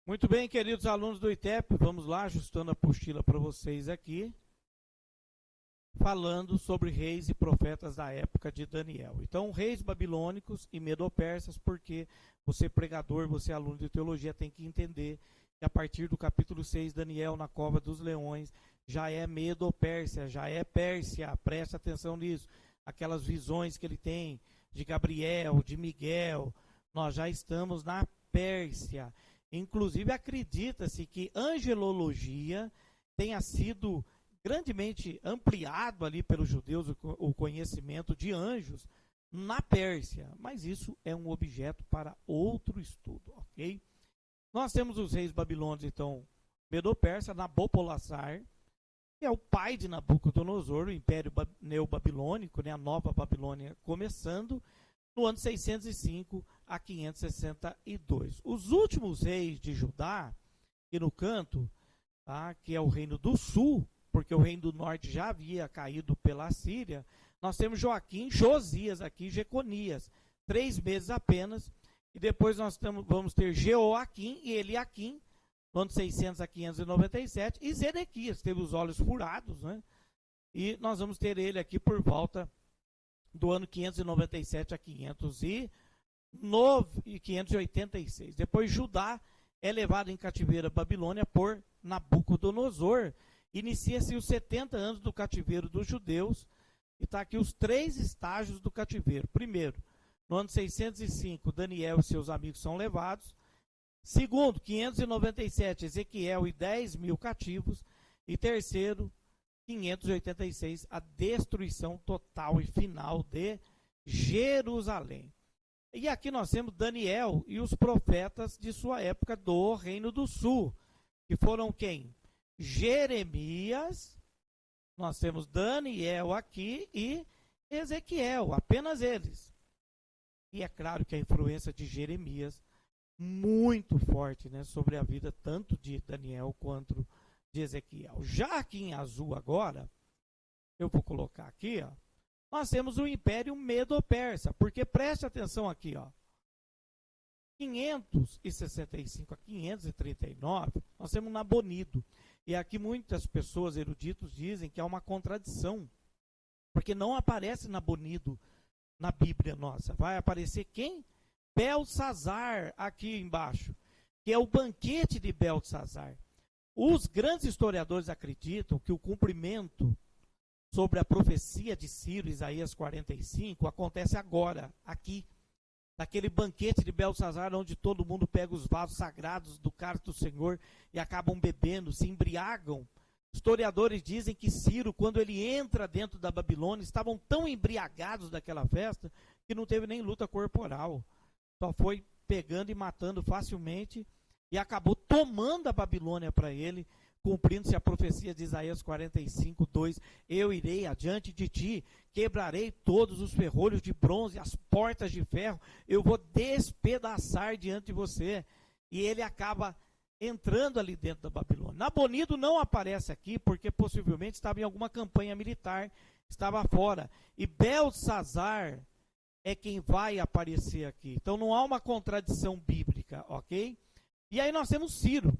Muito bem, queridos alunos do ITEP, vamos lá, ajustando a apostila para vocês aqui, falando sobre reis e profetas da época de Daniel. Então, reis babilônicos e medo-persas, porque você pregador, você aluno de teologia, tem que entender que a partir do capítulo 6, Daniel na cova dos leões, já é Medo-Pérsia, já é Pérsia, preste atenção nisso. Aquelas visões que ele tem de Gabriel, de Miguel, nós já estamos na Pérsia. Inclusive, acredita-se que angelologia tenha sido grandemente ampliado ali pelos judeus o conhecimento de anjos na Pérsia, mas isso é um objeto para outro estudo, ok? Nós temos os reis babilônios, então, Medo-Persa, Nabopolassar, que é o pai de Nabucodonosor, o Império Neobabilônico, né, a Nova Babilônia começando, no ano 605 a 562. Os últimos reis de Judá, e no canto, tá, que é o reino do sul, porque o reino do norte já havia caído pela Síria, nós temos Joaquim, Josias aqui, Jeconias, 3 meses apenas, e depois nós vamos ter Jeoaquim e Eliaquim, no ano 600 a 597, e Zedequias, teve os olhos furados, né? E nós vamos ter ele aqui por volta do ano 597 a 586. Depois Judá é levado em cativeiro à Babilônia por Nabucodonosor. Inicia-se os 70 anos do cativeiro dos judeus. E está aqui os 3 estágios do cativeiro. Primeiro, no ano 605, Daniel e seus amigos são levados. Segundo, 597, Ezequiel e 10 mil cativos. E terceiro, 586, a destruição total e final de Jerusalém. E aqui nós temos Daniel e os profetas de sua época do Reino do Sul, que foram quem? Jeremias, nós temos Daniel aqui e Ezequiel, apenas eles. E é claro que a influência de Jeremias muito forte, né, sobre a vida tanto de Daniel quanto de Ezequiel. Já aqui em azul agora, eu vou colocar aqui, ó, nós temos o Império Medo-Persa, porque preste atenção aqui, ó, 565 a 539, nós temos Nabonido, e aqui muitas pessoas, eruditos, dizem que há uma contradição, porque não aparece Nabonido na Bíblia nossa, vai aparecer quem? Beltsazar, aqui embaixo, que é o banquete de Beltsazar. Os grandes historiadores acreditam que o cumprimento sobre a profecia de Ciro, Isaías 45, acontece agora, aqui, naquele banquete de Beltsazar, onde todo mundo pega os vasos sagrados do cálice do Senhor e acabam bebendo, se embriagam. Historiadores dizem que Ciro, quando ele entra dentro da Babilônia, estavam tão embriagados daquela festa que não teve nem luta corporal. Só foi pegando e matando facilmente e acabou tomando a Babilônia para ele, cumprindo-se a profecia de Isaías 45, 2. Eu irei adiante de ti, quebrarei todos os ferrolhos de bronze, as portas de ferro, eu vou despedaçar diante de você. E ele acaba entrando ali dentro da Babilônia. Nabonido não aparece aqui, porque possivelmente estava em alguma campanha militar, estava fora. E Beltsazar é quem vai aparecer aqui. Então não há uma contradição bíblica, ok? E aí nós temos Ciro,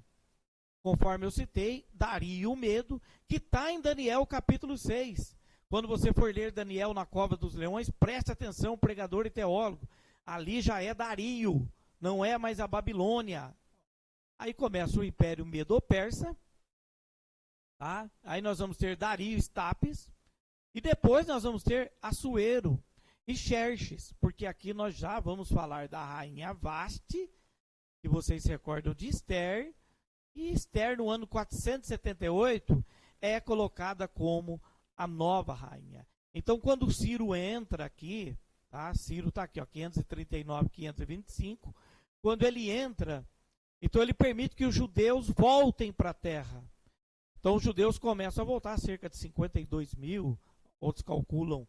conforme eu citei, Dario o Medo, que está em Daniel capítulo 6. Quando você for ler Daniel na cova dos leões, preste atenção, pregador e teólogo. Ali já é Dario, não é mais a Babilônia. Aí começa o Império Medo-Persa, tá? Aí nós vamos ter Dario Estapes, e depois nós vamos ter Assuero e Xerxes, porque aqui nós já vamos falar da rainha Vaste, que vocês se recordam de Esther, e Esther no ano 478 é colocada como a nova rainha. Então quando Ciro entra aqui, tá? Ciro está aqui, ó, 539, 525, quando ele entra, então ele permite que os judeus voltem para a terra. Então os judeus começam a voltar, cerca de 52 mil, outros calculam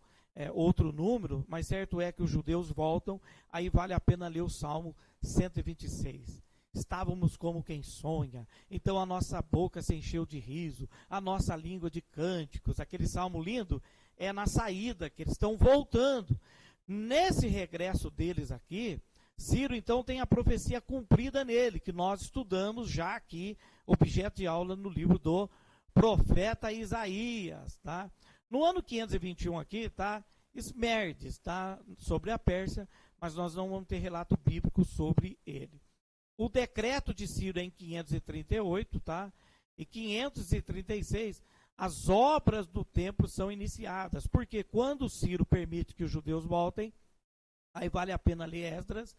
outro número, mas certo é que os judeus voltam. Aí vale a pena ler o Salmo 126. Estávamos como quem sonha, então a nossa boca se encheu de riso, a nossa língua de cânticos. Aquele salmo lindo é na saída, que eles estão voltando. Nesse regresso deles aqui, Ciro, então, tem a profecia cumprida nele, que nós estudamos já aqui, objeto de aula no livro do profeta Isaías, tá? No ano 521 aqui, tá? Esmerdes, tá? Sobre a Pérsia, mas nós não vamos ter relato bíblico sobre ele. O decreto de Ciro é em 538, tá? E 536, as obras do templo são iniciadas, porque quando Ciro permite que os judeus voltem, aí vale a pena ler Esdras,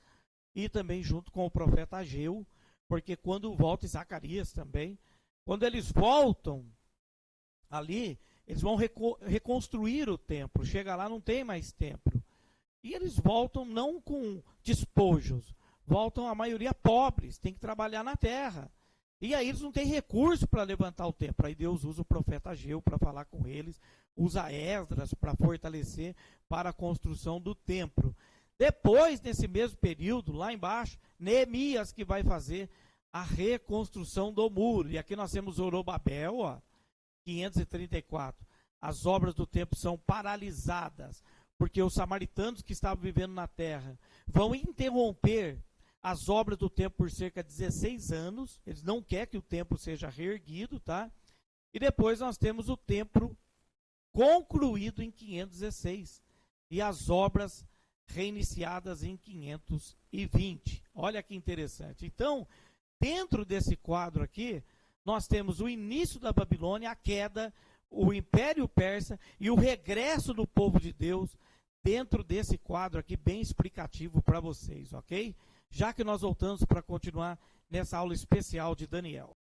e também junto com o profeta Ageu, porque quando volta Zacarias também, quando eles voltam ali, eles vão reconstruir o templo, chega lá não tem mais templo, e eles voltam não com despojos, voltam a maioria pobres, tem que trabalhar na terra, e aí eles não têm recurso para levantar o templo, aí Deus usa o profeta Ageu para falar com eles, usa Esdras para fortalecer para a construção do templo. Depois, nesse mesmo período, lá embaixo, Neemias que vai fazer a reconstrução do muro. E aqui nós temos Zorobabel, ó, 534. As obras do templo são paralisadas, porque os samaritanos que estavam vivendo na terra vão interromper as obras do templo por cerca de 16 anos. Eles não querem que o templo seja reerguido, tá? E depois nós temos o templo concluído em 516. E as obras reiniciadas em 520. Olha que interessante. Então, dentro desse quadro aqui, nós temos o início da Babilônia, a queda, o Império Persa e o regresso do povo de Deus dentro desse quadro aqui, bem explicativo para vocês, ok? Já que nós voltamos para continuar nessa aula especial de Daniel.